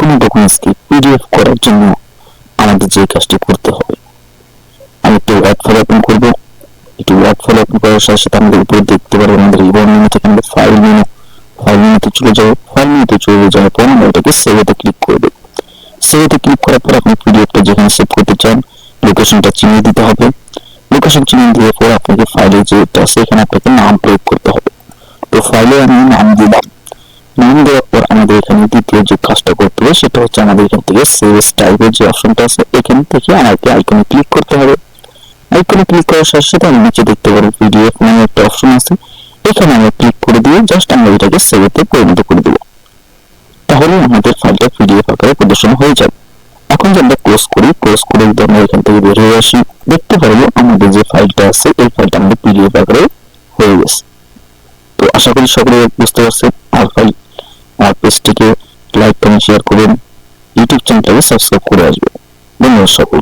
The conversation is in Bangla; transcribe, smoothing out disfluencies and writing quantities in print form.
কোনো ডকুমেন্টসকে পিডিএফ করার জন্য আমাদের যে কাজটি করতে হবে, আমি একটু ওয়ার্ড ফাইল ওপেন করবো। একটু ওয়ার্ড ফাইল ওপেন করার সাথে সাথে আমাদের উপরে দেখতে পারবো আমাদের রিবন মেনু থেকে আমাদের ফাইল মেনুতে চলে যাবো। ফাইল মেনুতে চলে যাওয়ার পর আমরা এটাকে সেভেতে ক্লিক করে দেবো। সেভেতে ক্লিক করার পর আপনি পিডিএফটা যেখানে সেভ করতে চান লোকেশনটা চিনিয়ে দিতে হবে। লোকেশন চিনিয়ে দেওয়ার পর আপনাকে ফাইলে যেটা আছে এখানে আপনাকে নাম প্রয়োগ করতে হবে। তো ফাইলে আমি নাম দিলাম। নাম দেওয়ার পর আমাদের এখানে দ্বিতীয় যে কাজটা করতে হবে সেটা হচ্ছে আমাদের এখান থেকে সেভ টাইপের যে অপশনটা আছে এখান থেকে আমাকে আইকনে ক্লিক করতে হবে। আইকনে ক্লিক করার সাথে সাথে আমি নিচে দেখতে পারবো পিডিএফ নামে একটা অপশন আছে, এখানে আমরা ক্লিক করে দিয়ে জাস্ট আমরা এটাকে সেভেতে পরিণত করে দেবো। তাহলে আমাদের ফাইলটা পিডিএফ আকারে প্রদর্শন হয়ে যাবে। এখন যদি আমরা ক্লোজ করি, ক্লোজ করে যদি আমরা এখান থেকে বের হয়ে আসি, দেখতে পারবো আমাদের যে ফাইলটা আছে এই ফাইলটা আমাদের পিডিএফ আকারে হয়ে গেছে। তো আশা করি সকলে বুঝতে পারছেন। আর পেজটিকে লাইক কমেন্ট শেয়ার করবেন, ইউটিউব চ্যানেলটাকে সাবস্ক্রাইব করে আসবেন। ধন্যবাদ সকল।